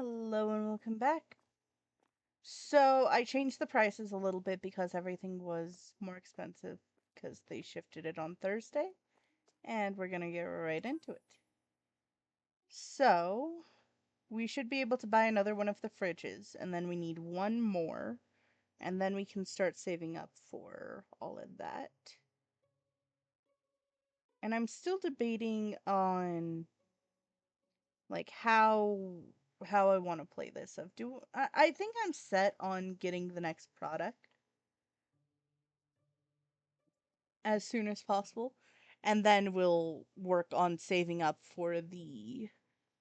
Hello and welcome back. So I changed the prices a little bit because everything was more expensive because they shifted it on Thursday, and we're gonna get right into it. So we should be able to buy another one of the fridges, and then we need one more, and then we can start saving up for all of that. And I'm still debating on like how I want to play this. I think I'm set on getting the next product as soon as possible, and then we'll work on saving up for the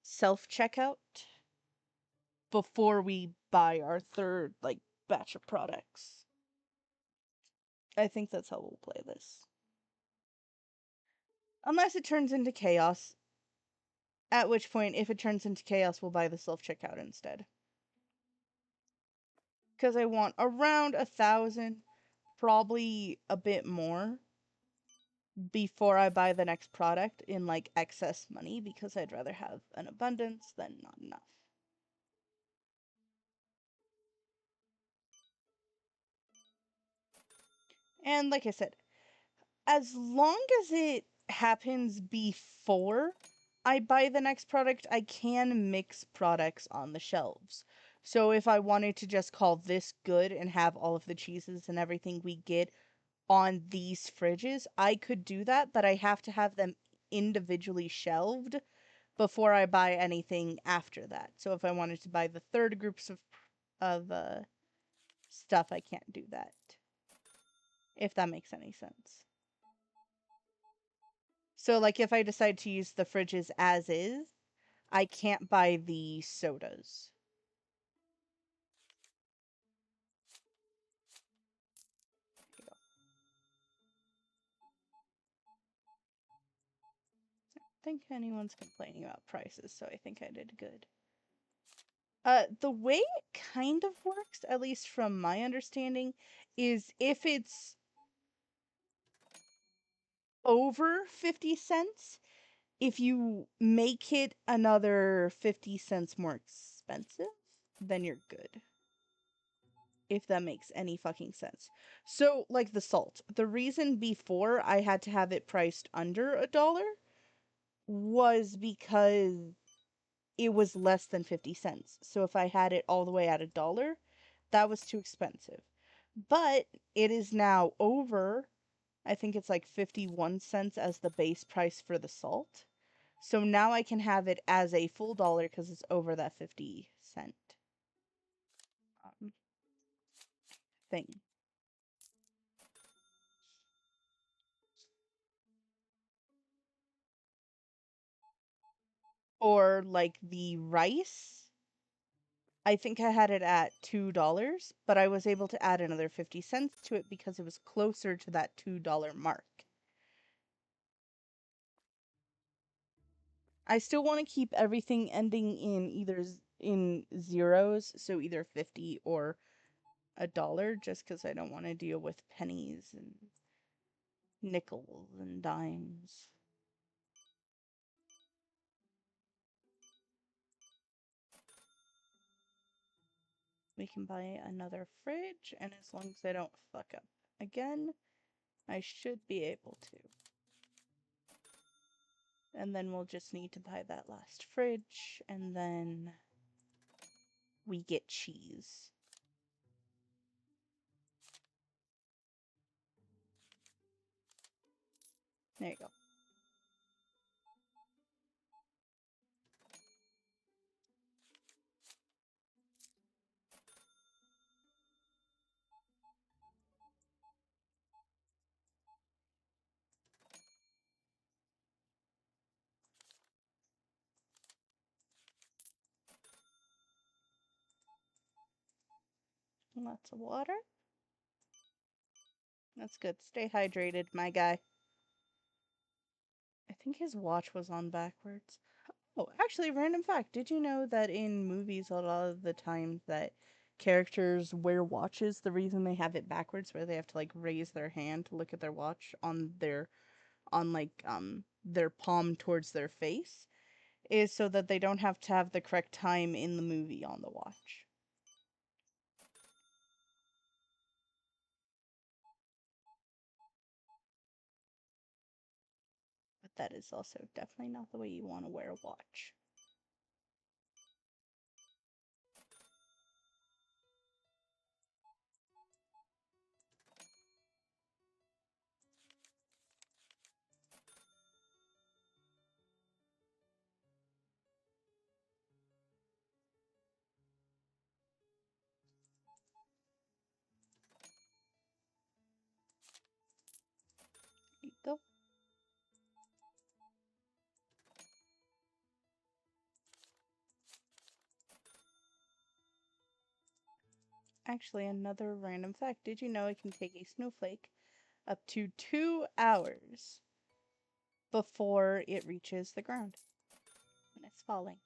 self-checkout before we buy our third batch of products. I think that's how we'll play this. Unless it turns into chaos, at which point if it turns into chaos we'll buy the self-checkout instead. Because I want around 1,000, probably a bit more, before I buy the next product in excess money, because I'd rather have an abundance than not enough. And like I said, as long as it happens before I buy the next product, I can mix products on the shelves. So if I wanted to just call this good and have all of the cheeses and everything we get on these fridges, I could do that, but I have to have them individually shelved before I buy anything after that. So if I wanted to buy the third groups of stuff, I can't do that. If that makes any sense. So if I decide to use the fridges as is, I can't buy the sodas. I don't think anyone's complaining about prices, so I think I did good. The way it kind of works, at least from my understanding, is if it's over 50 cents, if you make it another 50 cents more expensive, then you're good. If that makes any fucking sense. So, like the salt. The reason before I had to have it priced under $1 was because it was less than 50 cents. So if I had it all the way at $1, that was too expensive. But it is now over, I think it's 51 cents as the base price for the salt. So now I can have it as a full dollar because it's over that 50-cent thing. Or the rice, I think I had it at $2, but I was able to add another 50 cents to it because it was closer to that $2 mark. I still want to keep everything ending in either in zeros, so either 50 or $1, just because I don't want to deal with pennies and nickels and dimes. We can buy another fridge, and as long as I don't fuck up again, I should be able to. And then we'll just need to buy that last fridge, and then we get cheese. There you go. Lots of water. That's good. Stay hydrated, my guy. I think his watch was on backwards. Oh, actually, random fact. Did you know that in movies, a lot of the times that characters wear watches, the reason they have it backwards, where they have to raise their hand to look at their watch on their palm towards their face, is so that they don't have to have the correct time in the movie on the watch. But that is also definitely not the way you want to wear a watch. There you go. Actually, another random fact. Did you know it can take a snowflake up to 2 hours before it reaches the ground when it's falling?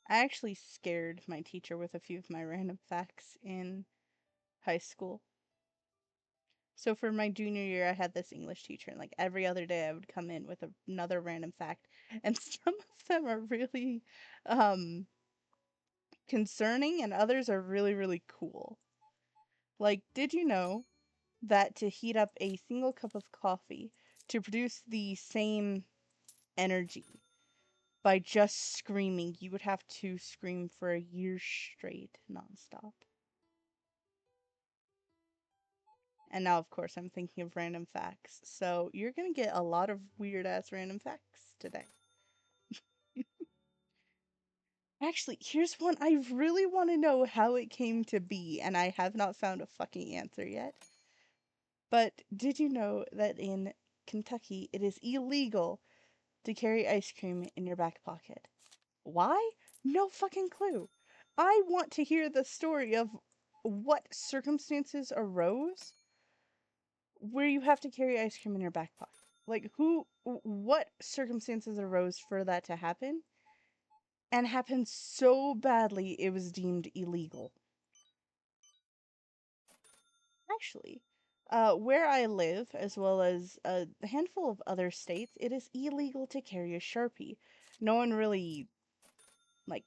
I actually scared my teacher with a few of my random facts in high school. So for my junior year, I had this English teacher, and like every other day, I would come in with another random fact, and some of them are really um, concerning, and others are really, really cool. Like, did you know that to heat up a single cup of coffee to produce the same energy by just screaming, you would have to scream for a year straight, nonstop? And now, of course, I'm thinking of random facts. So you're going to get a lot of weird ass random facts today. Actually, here's one I really want to know how it came to be, and I have not found a fucking answer yet. But did you know that in Kentucky it is illegal to carry ice cream in your back pocket? Why? No fucking clue. I want to hear the story of what circumstances arose where you have to carry ice cream in your back pocket. Like, what circumstances arose for that to happen? And happened so badly it was deemed illegal. Actually, where I live, as well as a handful of other states, it is illegal to carry a Sharpie. No one really, like,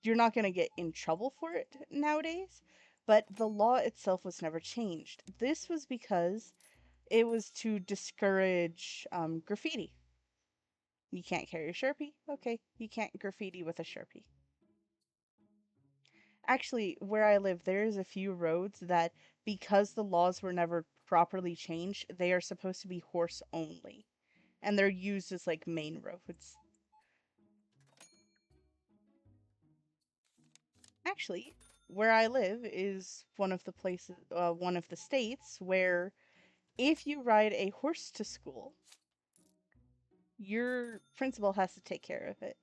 you're not going to get in trouble for it nowadays, but the law itself was never changed. This was because it was to discourage graffiti. You can't carry a Sharpie? Okay, you can't graffiti with a Sharpie. Actually, where I live, there's a few roads that, because the laws were never properly changed, they are supposed to be horse only. And they're used as like main roads. Actually, where I live is one of the states where if you ride a horse to school, your principal has to take care of it.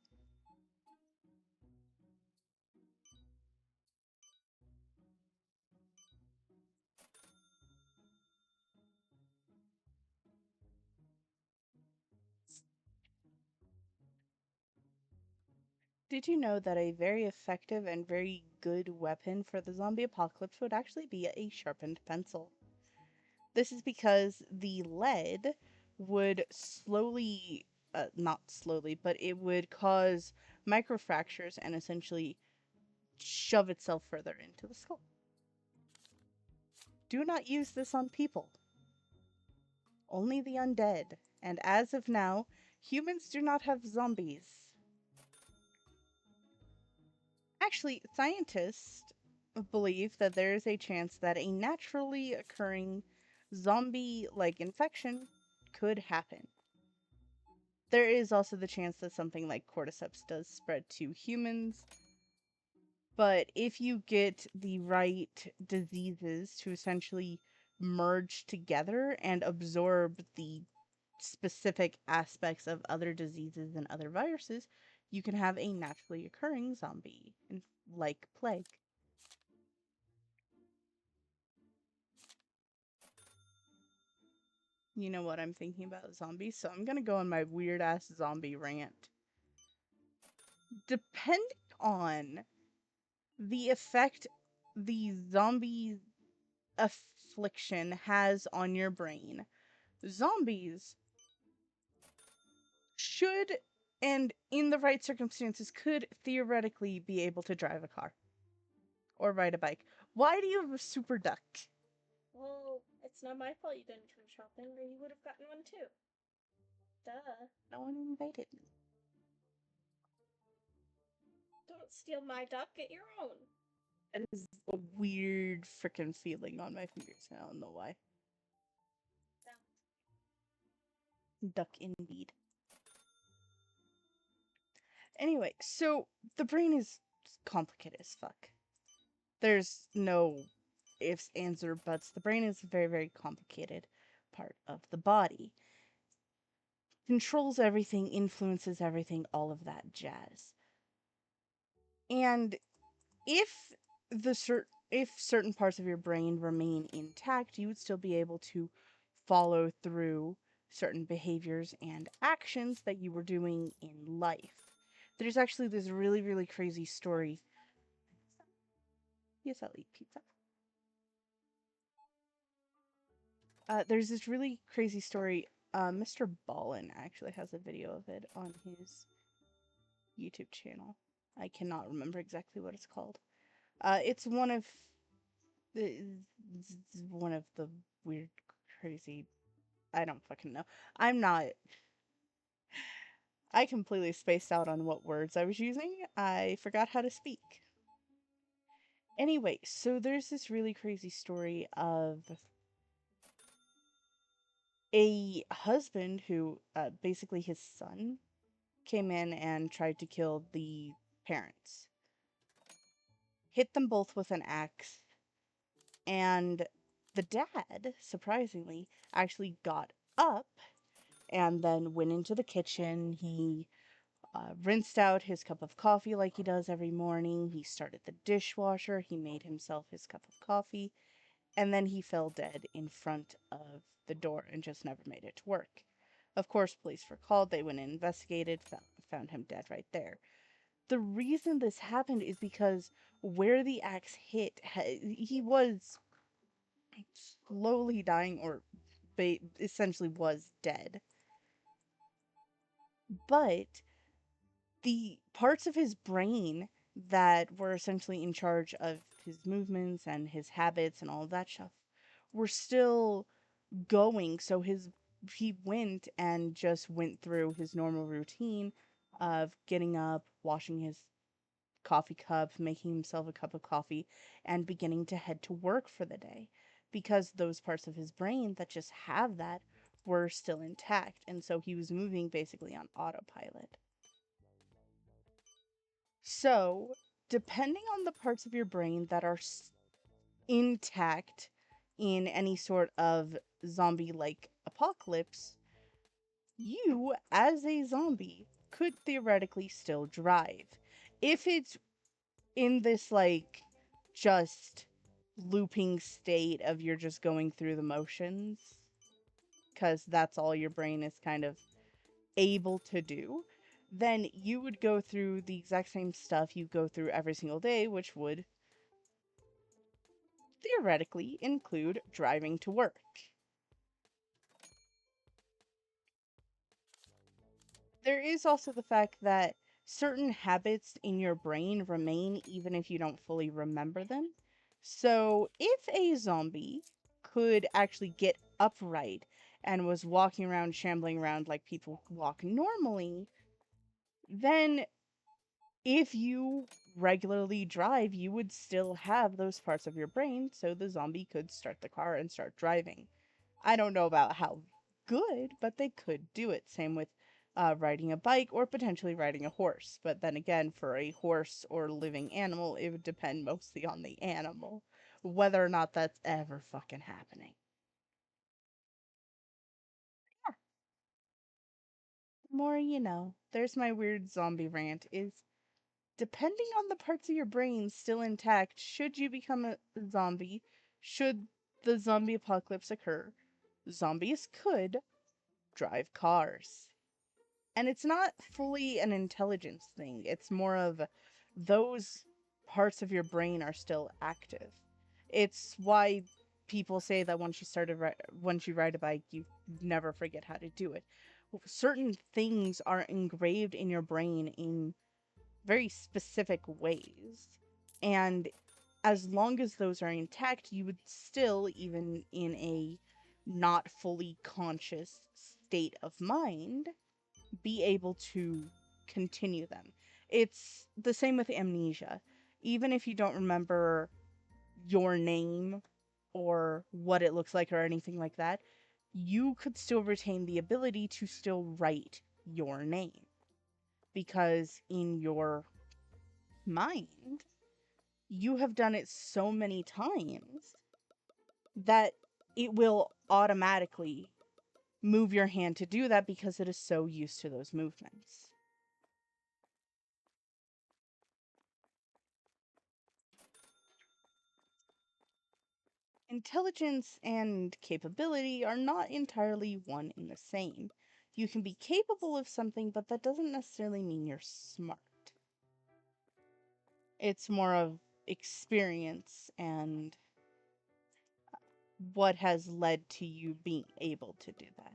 Did you know that a very effective and very good weapon for the zombie apocalypse would actually be a sharpened pencil? This is because the lead would slowly, not slowly, but it would cause microfractures and essentially shove itself further into the skull. Do not use this on people, only the undead. And as of now, humans do not have zombies. Actually, scientists believe that there is a chance that a naturally occurring zombie like infection could happen. There is also the chance that something like cordyceps does spread to humans, but if you get the right diseases to essentially merge together and absorb the specific aspects of other diseases and other viruses, you can have a naturally occurring zombie like plague. You know what I'm thinking about zombies, so I'm gonna go on my weird ass zombie rant. Depending on the effect the zombie affliction has on your brain. Zombies should, and in the right circumstances, could theoretically be able to drive a car or ride a bike. Why do you have a super duck? Well, it's not my fault you didn't come shopping, or you would have gotten one too. Duh. No one invited me. Don't steal my duck, get your own. That is a weird freaking feeling on my fingers. I don't know why. Duck indeed. Anyway, so the brain is complicated as fuck. There's no ifs, ands, or buts. The brain is a very, very complicated part of the body. Controls everything, influences everything, all of that jazz. And if if certain parts of your brain remain intact, you would still be able to follow through certain behaviors and actions that you were doing in life. There's actually this really, really crazy story. Yes, I'll eat pizza. There's this really crazy story. Mr. Ballin actually has a video of it on his YouTube channel. I cannot remember exactly what it's called. It's the one of the weird, crazy. I don't fucking know. I'm not. I completely spaced out on what words I was using. I forgot how to speak. Anyway, so there's this really crazy story of a husband who, basically his son, came in and tried to kill the parents. Hit them both with an axe, and the dad, surprisingly, actually got up and then went into the kitchen. He rinsed out his cup of coffee like he does every morning. He started the dishwasher. He made himself his cup of coffee. And then he fell dead in front of the door and just never made it to work. Of course, police were called. They went and investigated, found him dead right there. The reason this happened is because where the axe hit, he was slowly dying, or essentially was dead. But the parts of his brain that were essentially in charge of his movements and his habits and all of that stuff were still going. So he went and just went through his normal routine of getting up, washing his coffee cup, making himself a cup of coffee, and beginning to head to work for the day, because those parts of his brain that just have that were still intact, and so he was moving basically on autopilot. So, depending on the parts of your brain that are intact in any sort of zombie-like apocalypse, you, as a zombie, could theoretically still drive. If it's in this, like, just looping state of you're just going through the motions, because that's all your brain is kind of able to do, then you would go through the exact same stuff you go through every single day, which would theoretically include driving to work. There is also the fact that certain habits in your brain remain even if you don't fully remember them. So, if a zombie could actually get upright and was walking around, shambling around like people walk normally, then if you regularly drive, you would still have those parts of your brain, so the zombie could start the car and start driving. I don't know about how good, but they could do it. Same with riding a bike or potentially riding a horse. But then again, for a horse or living animal, it would depend mostly on the animal, whether or not that's ever fucking happening. Yeah, the more you know. There's my weird zombie rant. Is depending on the parts of your brain still intact, should you become a zombie, should the zombie apocalypse occur, zombies could drive cars. And it's not fully an intelligence thing. It's more of those parts of your brain are still active. It's why people say that once you ride a bike, you never forget how to do it. Certain things are engraved in your brain in very specific ways. And as long as those are intact, you would still, even in a not fully conscious state of mind, be able to continue them. It's the same with amnesia. Even if you don't remember your name or what it looks like or anything like that, you could still retain the ability to still write your name. Because in your mind, you have done it so many times that it will automatically move your hand to do that because it is so used to those movements. Intelligence and capability are not entirely one and the same. You can be capable of something, but that doesn't necessarily mean you're smart. It's more of experience and what has led to you being able to do that.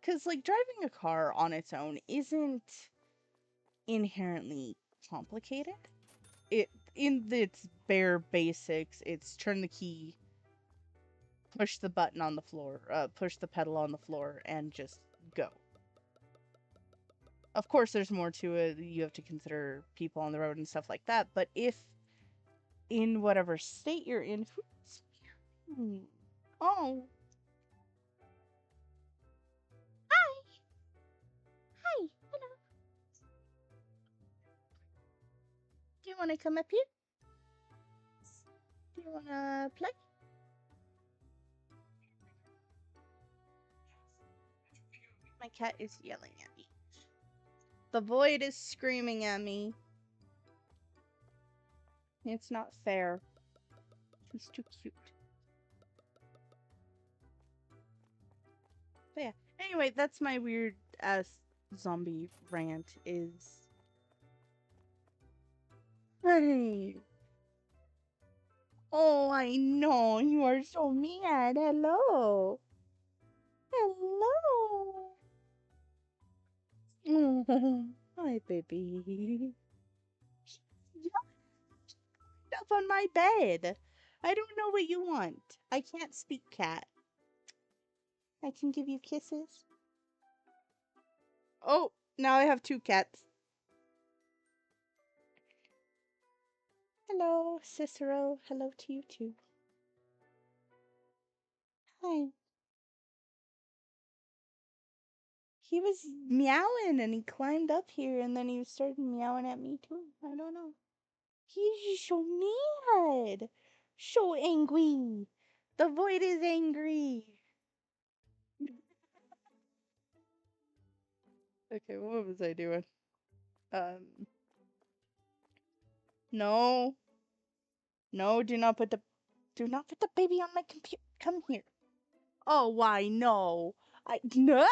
Because, like, driving a car on its own isn't inherently complicated. In its bare basics, it's turn the key, push the button on the floor, push the pedal on the floor, and just go. Of course, there's more to it. You have to consider people on the road and stuff like that. But if in whatever state you're in, oh, hi, hi, hello. Do you want to come up here? Do you want to play? My cat is yelling at me. The void is screaming at me. It's not fair. He's too cute. But yeah. Anyway, that's my weird ass zombie rant is... Hey. Oh, I know. You are so mad. Hello. Hello. Oh, hi, baby. Up on my bed. I don't know what you want. I can't speak cat. I can give you kisses. Oh, now I have two cats. Hello, Cicero. Hello to you too. Hi. He was meowing and he climbed up here and then he started meowing at me too. I don't know. He's so mad. So angry. The void is angry. Okay, what was I doing? No. No, do not put the baby on my computer. Come here. Oh, why no? No.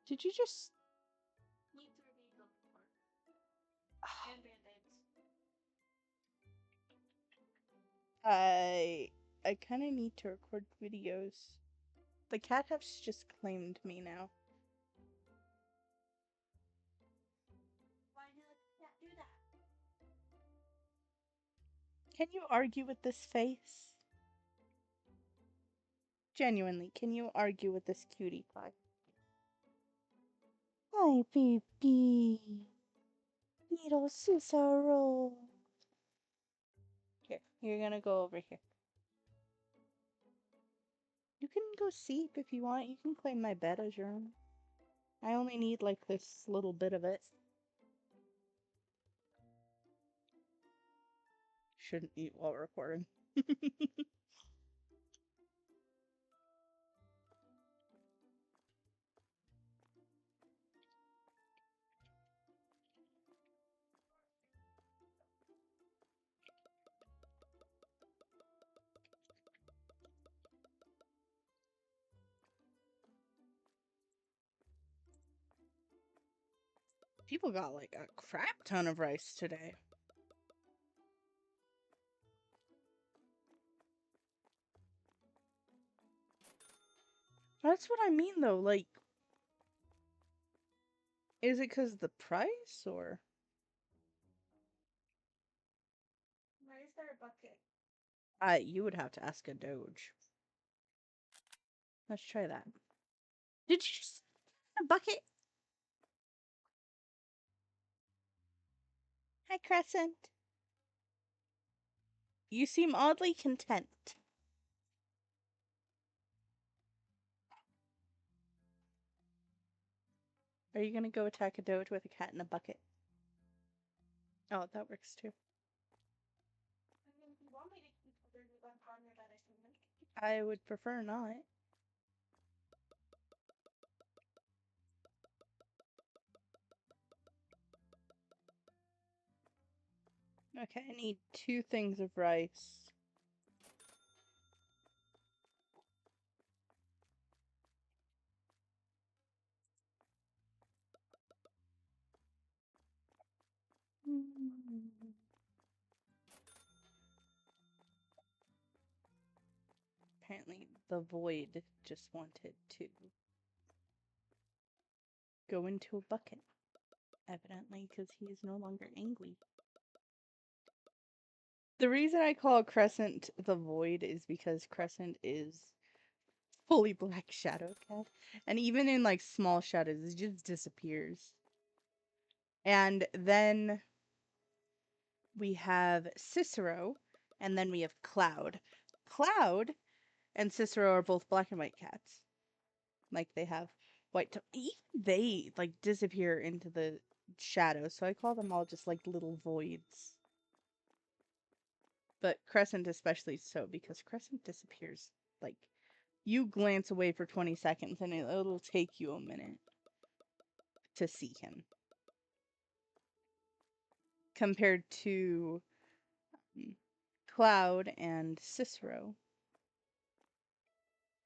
Did you just... You threw me on the floor. And band-aids. I kind of need to record videos. The cat has just claimed me now. Why not do that? Can you argue with this face? Genuinely, can you argue with this cutie pie? Hi, baby. Little Cicero. Here, you're gonna go over here. You can go sleep if you want. You can claim my bed as your own. I only need like this little bit of it. Shouldn't eat while recording. People got like a crap ton of rice today. That's what I mean though, like, is it because of the price or? Why is there a bucket? You would have to ask a Doge. Let's try that. Did you just a bucket? Hi, Crescent. You seem oddly content. Are you gonna go attack a Doge with a cat in a bucket? Oh, that works too. I mean, if you want me to keep other partner that I can make. I would prefer not. Okay, I need 2 things of rice. Apparently, the void just wanted to go into a bucket. Evidently, because he is no longer angry. The reason I call Crescent the void is because Crescent is fully black shadow cat. And even in like small shadows, it just disappears. And then we have Cicero, and then we have Cloud. Cloud and Cicero are both black and white cats. Like they have white even they like disappear into the shadows, so I call them all just like little voids. But Crescent especially so, because Crescent disappears. Like, you glance away for 20 seconds and it'll take you a minute to see him. Compared to Cloud and Cicero,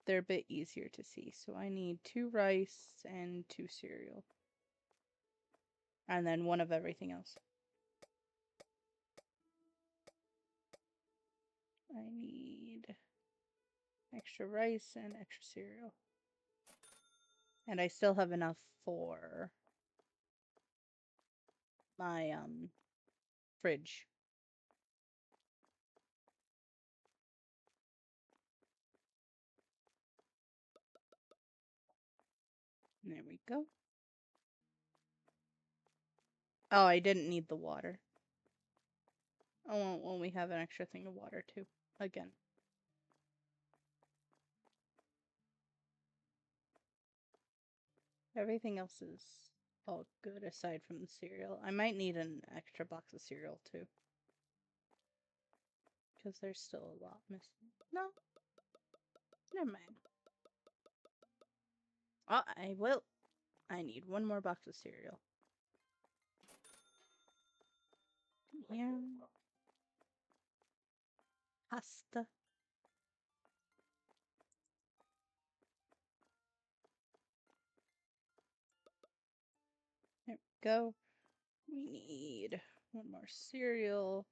they're a bit easier to see. So I need 2 rice and 2 cereal. And then 1 of everything else. I need extra rice and extra cereal. And I still have enough for my fridge. There we go. Oh, I didn't need the water. Oh, well, we have an extra thing of water too. Again. Everything else is all good aside from the cereal. I might need an extra box of cereal too. Because there's still a lot missing. No. Never mind. Oh, I will. I need 1 more box of cereal. Yeah. Pasta. There we go. We need 1 more cereal.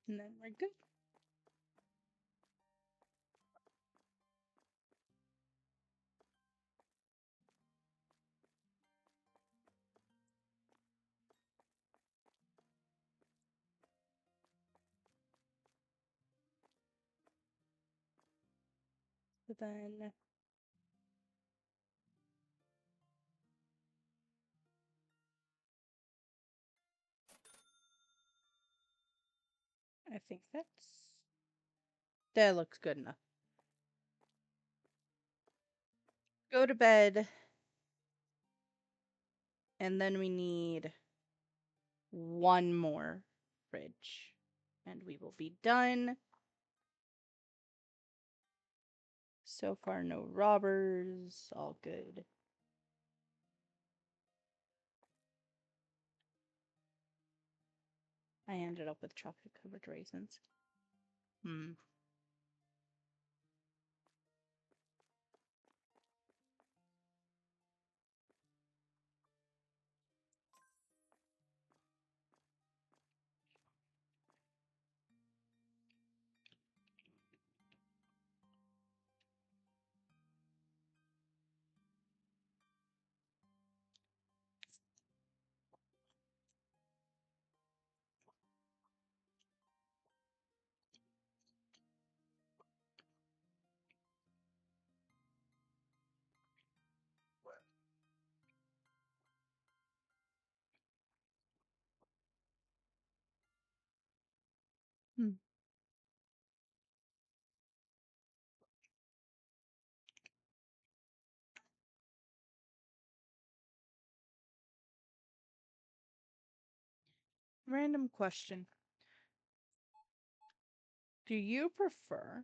And then we're good. So then I think that looks good enough. Go to bed. And then we need 1 more fridge. And we will be done. So far, no robbers. All good. I ended up with chocolate covered raisins. Hmm. Random question. Do you prefer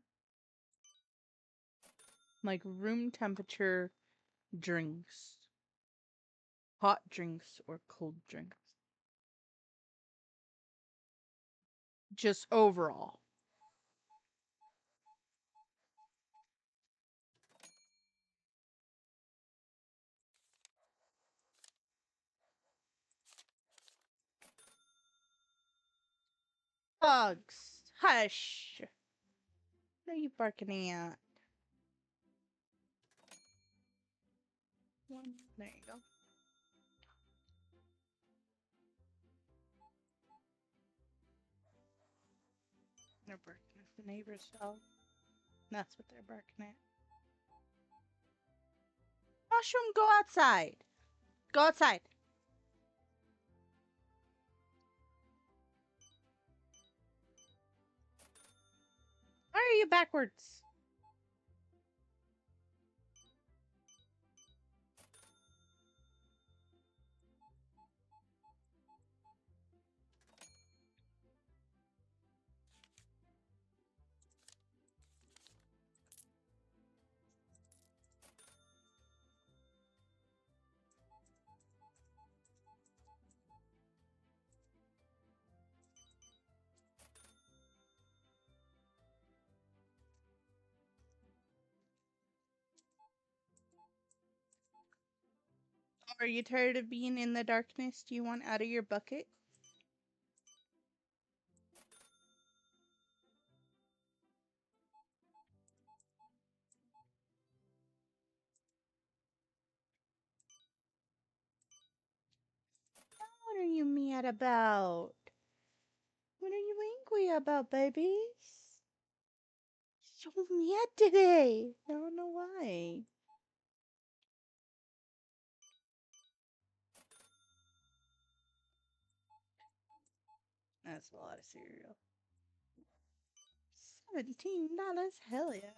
like room temperature drinks, hot drinks, or cold drinks? Just overall. Dogs, hush. What are you barking at? One. There you go. They're barking at the neighbor's dog. That's what they're barking at. Mushroom, go outside. Go outside. Why are you backwards? Are you tired of being in the darkness? Do you want out of your bucket? What are you mad about? What are you angry about, babies? So mad today. I don't know why. That's a lot of cereal. $17. Hell yeah.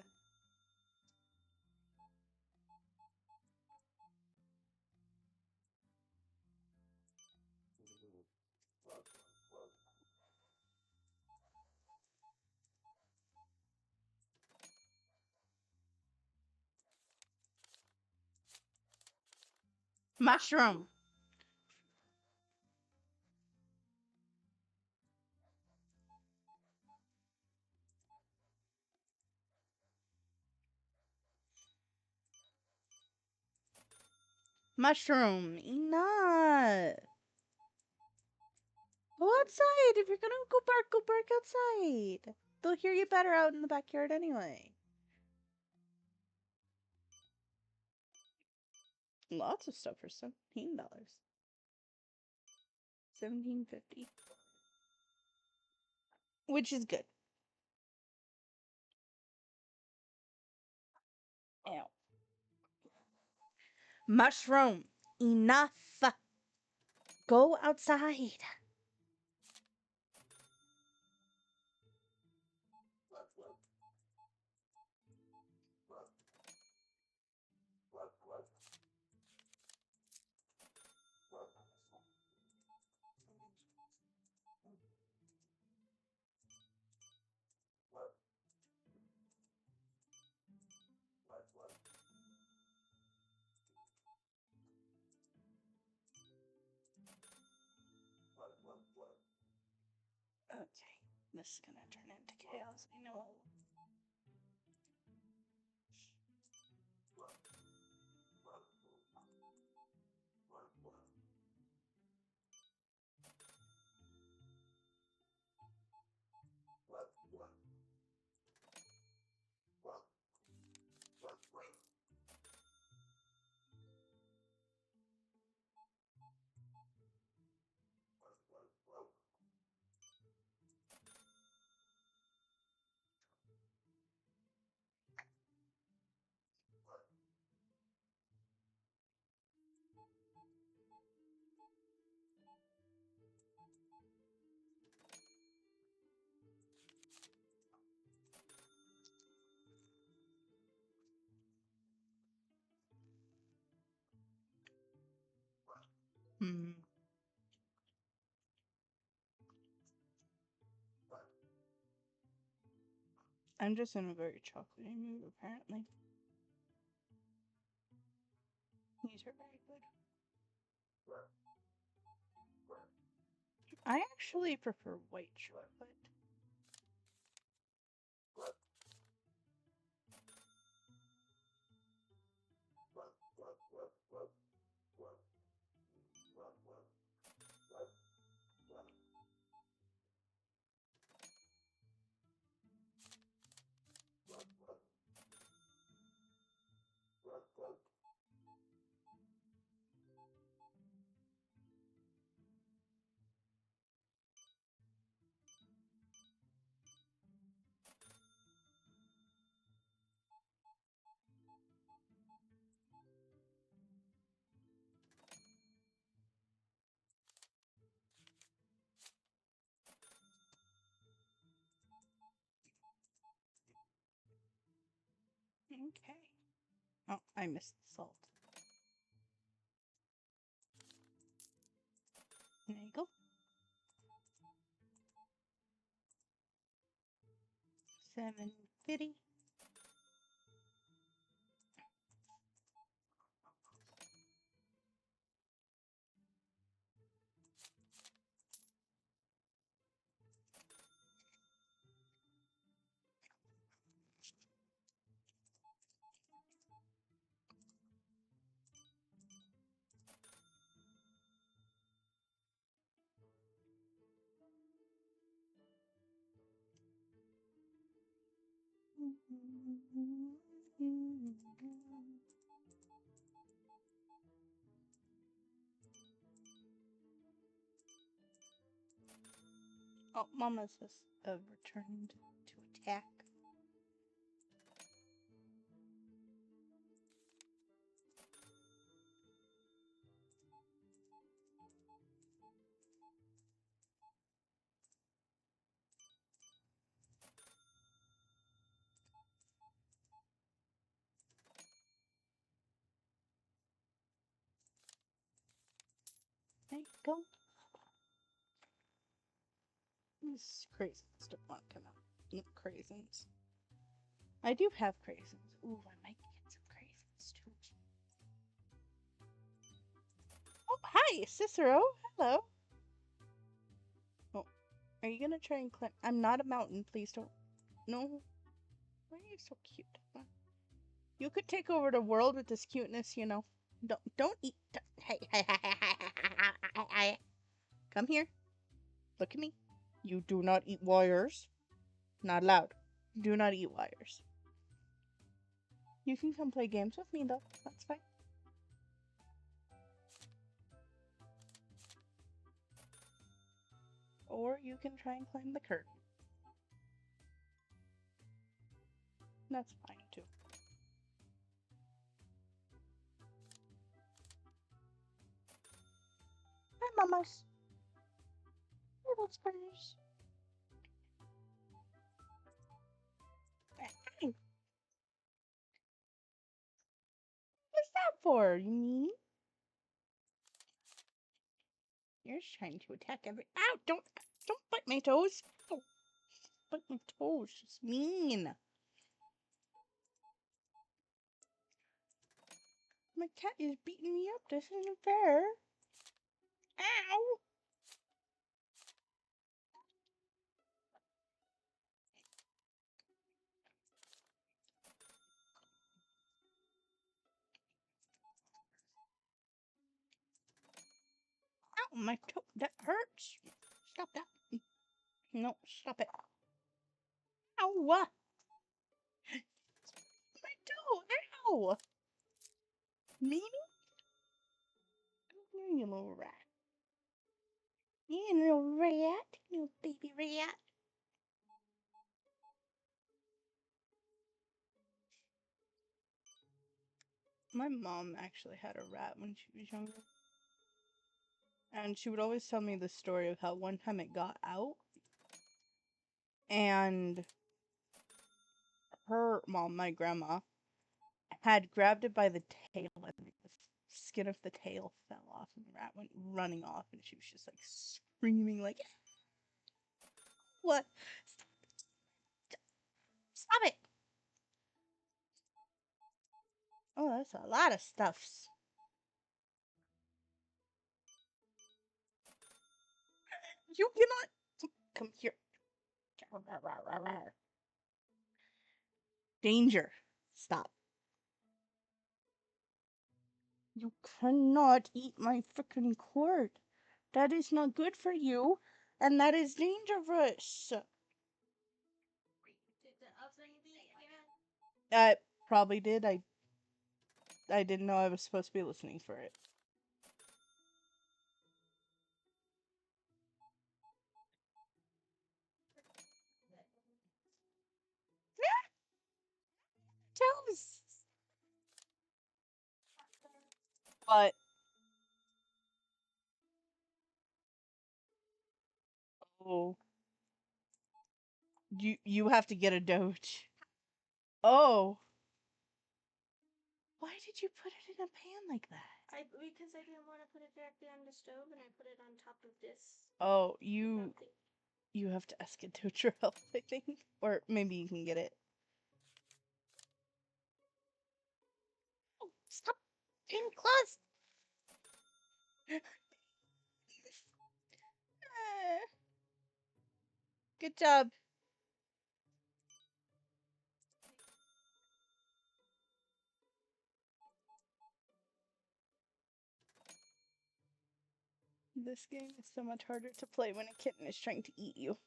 Mushroom. Mushroom. Enough. Go outside. If you're gonna go bark outside. They'll hear you better out in the backyard anyway. Lots of stuff for $17. $17.50. Which is good. Ow. Mushroom. Enough. Go outside. Okay, this is gonna turn into chaos. I know. Hmm. I'm just in a very chocolatey mood, apparently. These are very good. I actually prefer white chocolate. Okay. Oh, I missed the salt. There you go. 750. Oh, Mama says returned to attack. There you go. These craisins don't want to come out. No craisins. I do have craisins. Ooh, I might get some craisins too. Oh, hi, Cicero. Hello. Oh, are you gonna try and climb? I'm not a mountain. Please don't. No. Why are you so cute? You could take over the world with this cuteness, you know. Don't eat. Hey, hey, hey, hey, hey, hey, hey. Come here. Look at me. You do not eat wires. Not allowed. Do not eat wires. You can come play games with me, though. That's fine. Or you can try and climb the curtain. That's fine, too. Hi, mamas. Little spiders. Hey. What's that for, you mean? You're just trying to attack every. Ow! Don't bite my toes. Ow. Bite my toes. It's mean. My cat is beating me up. This isn't fair. Ow! Ow! My toe. That hurts. Stop that. No, stop it. Ow! My toe. Ow! Mimi? Come here, you little rat. You little rat. You baby rat. My mom actually had a rat when she was younger. And she would always tell me the story of how one time it got out. And her mom, my grandma, had grabbed it by the tail and skin of the tail fell off and the rat went running off and she was just like screaming like, what? Stop it! Oh, that's a lot of stuffs. You cannot come here. Danger. Stop. You cannot eat my freaking cord. That is not good for you, and that is dangerous. Did the oven beep again? I probably did. I didn't know I was supposed to be listening for it. Toes. But oh, you have to get a doge. Oh. Why did you put it in a pan like that? Because I didn't want to put it directly on the stove, and I put it on top of this. Oh, something. you have to ask it to your help, I think. Or maybe you can get it. Oh, stop getting close. Good job. This game is so much harder to play when a kitten is trying to eat you.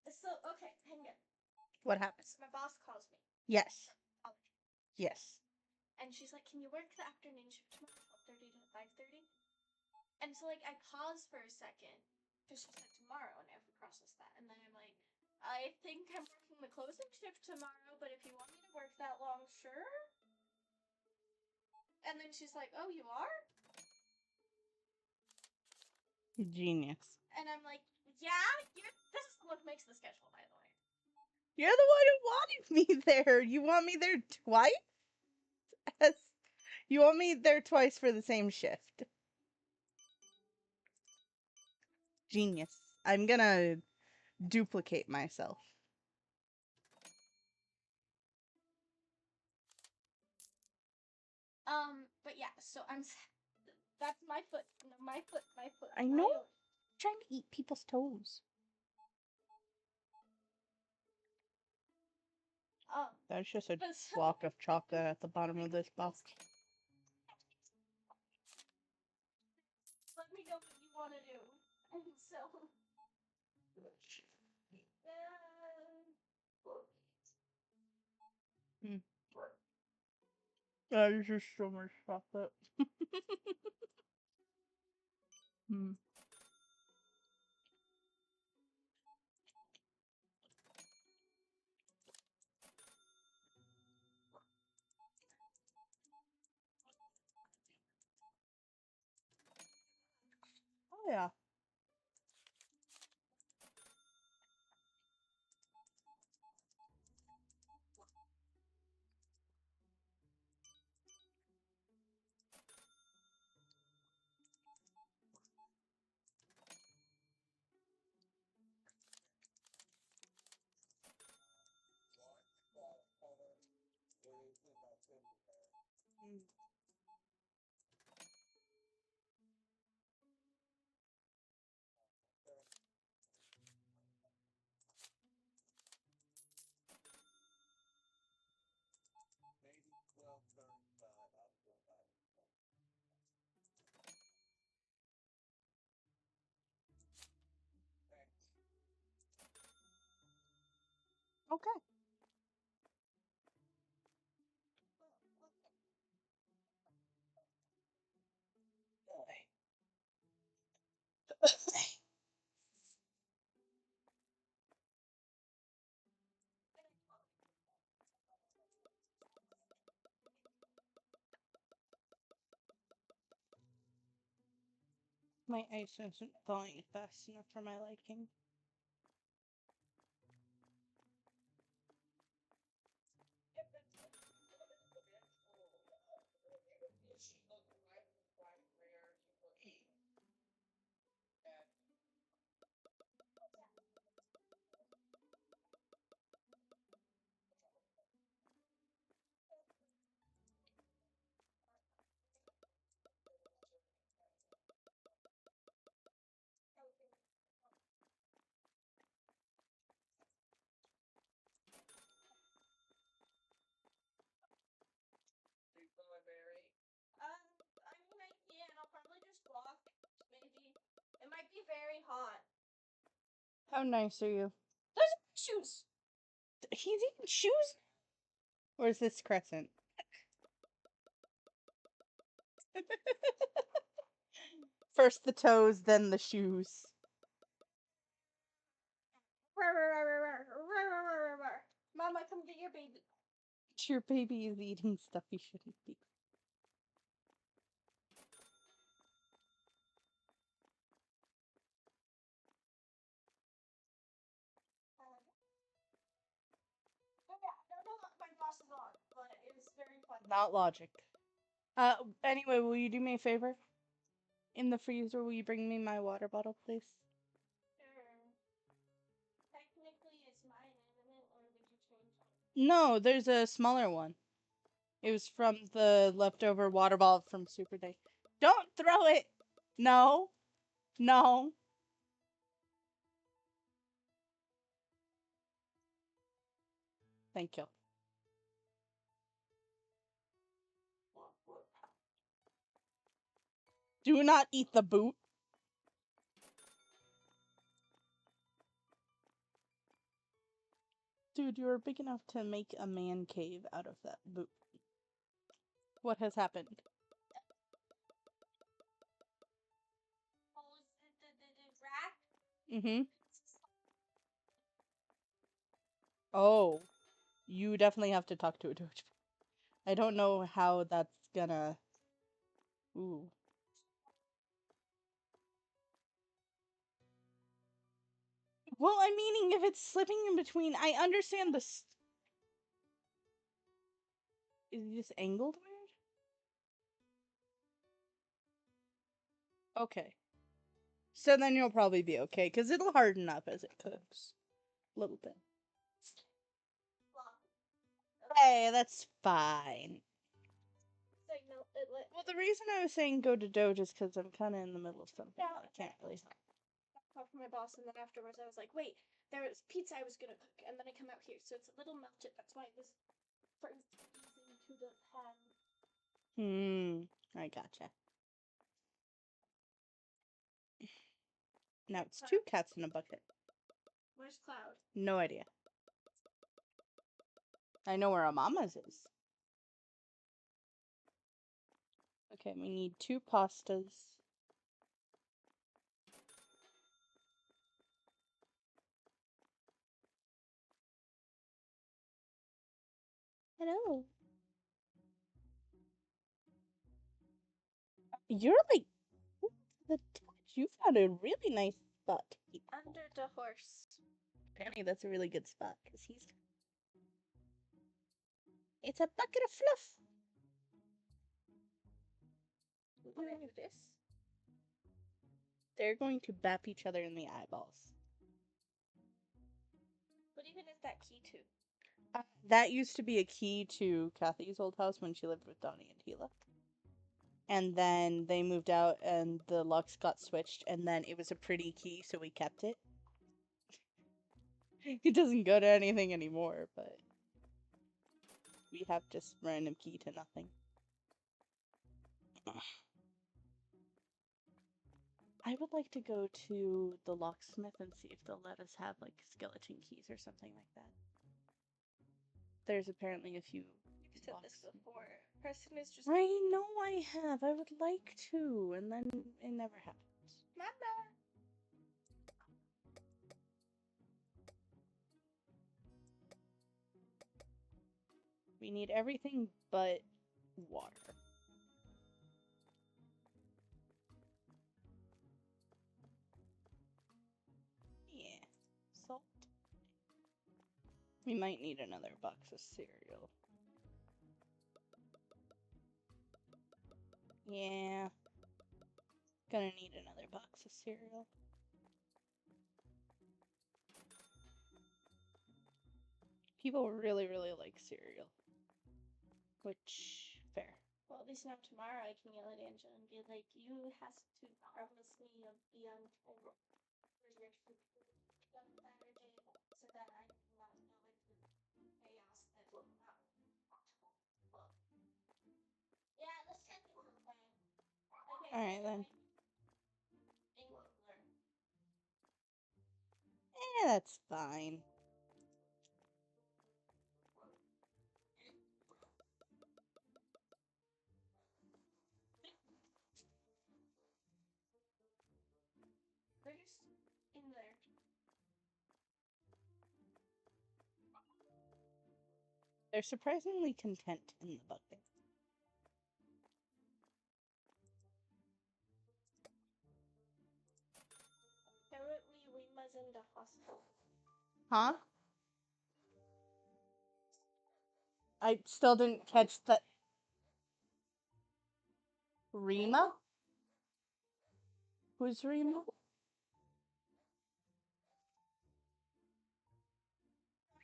So, okay, hang on. What happens? My boss calls me. Yes. Yes. And she's like, can you work the afternoon shift tomorrow, 12:30 to 5:30? And so, like, I paused for a second, because she said tomorrow, and I have to process that. And then I'm like, I think I'm working the closing shift tomorrow, but if you want me to work that long, sure? And then she's like, oh, you are? Genius. And I'm like, yeah, this is what makes the schedule, by the way. You're the one who wanted me there. You want me there twice? Yes. You want me there twice for the same shift. Genius. I'm gonna duplicate myself. But yeah, so that's my foot. No, my foot. I know. I'm trying to eat people's toes. That's just a block of chocolate at the bottom of this box. Let me know what you want to do. And so. That is just so much chocolate. Hmm. Oh yeah. My ice isn't thawing fast enough for my liking. I mean, I can. I'll probably just walk. Maybe. It might be very hot. How nice are you? Those are my shoes. He's eating shoes? Or is this Crescent? First the toes, then the shoes. Mama, come get your baby. Your baby is eating stuff he shouldn't be. I don't know what my boss is on, but it was very fun. Not logic. Anyway, will you do me a favor? In the freezer, will you bring me my water bottle, please? Sure. Technically, it's mine, isn't it? Or did you change it? No, there's a smaller one. It was from the leftover water bottle from Super Day. Don't throw it! No. No. Thank you. Do not eat the boot. Dude, you are big enough to make a man cave out of that boot. What has happened? Oh, the rack? Mm-hmm. Oh. You definitely have to talk to a Doge. I don't know how that's gonna... Ooh. Well, I'm meaning if it's slipping in between, I understand this. Is it just angled weird? Okay. So then you'll probably be okay, because it'll harden up as it cooks. A little bit. Hey, that's fine. Well, the reason I was saying go to Doge is because I'm kind of in the middle of something. Yeah, I can't really... Talk to my boss, and then afterwards I was like, wait, there was pizza I was gonna cook, and then I come out here, so it's a little melted. That's why it was freezing into the pan. I gotcha. Now it's 2 cats in a bucket. Where's Cloud? No idea. I know where Amama's is. Okay, we need 2 pastas. Hello. You're like the touch. You found a really nice spot to keep. Under the horse. Apparently, that's a really good spot because he's. It's a bucket of fluff. When I do this, They're going to bap each other in the eyeballs. what even is that key to? That used to be a key to Kathy's old house when she lived with Donnie and Tila. And then they moved out and the locks got switched, and then it was a pretty key, so we kept it. It doesn't go to anything anymore, but we have just random key to nothing. I would like to go to the locksmith and see if they'll let us have like skeleton keys or something like that. There's apparently a few. You've said this before. Preston is just. I know I have. I would like to, and then it never happens. Mama. We need everything but water. We might need another box of cereal. Yeah. Gonna need another box of cereal. People really, really like cereal. Which, fair. Well, at least now tomorrow I can yell at Angela and be like, you has to promise me of the untold for your food on Saturday so that I can not know it's chaos that will not possible. Yeah, let's take it from there. Okay. Alright then. Engler. That's fine. They're just in there. They're surprisingly content in the bucket. Apparently, Rima's in the hospital. Huh? I still didn't catch the... Rima? Who's Rima?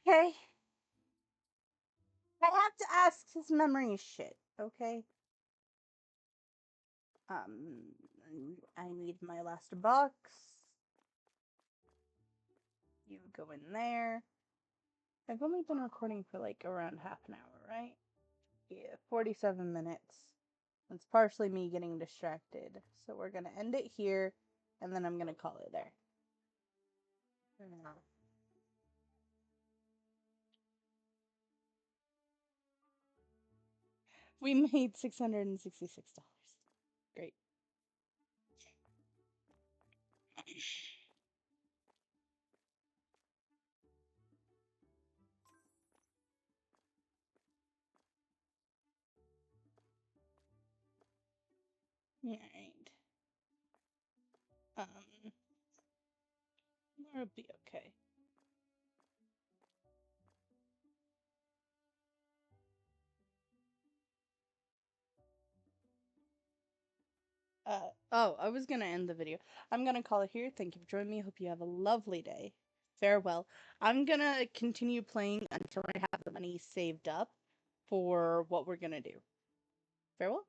Okay. I have to ask his memory shit, okay? I need my last box. You go in there. I've only been recording for like around half an hour, right? Yeah, 47 minutes. It's partially me getting distracted. So we're gonna end it here, and then I'm gonna call it there. We made $666. Great. Alright. It'll be okay. I was gonna end the video. I'm gonna call it here. Thank you for joining me. Hope you have a lovely day. Farewell. I'm gonna continue playing until I have the money saved up for what we're gonna do. Farewell.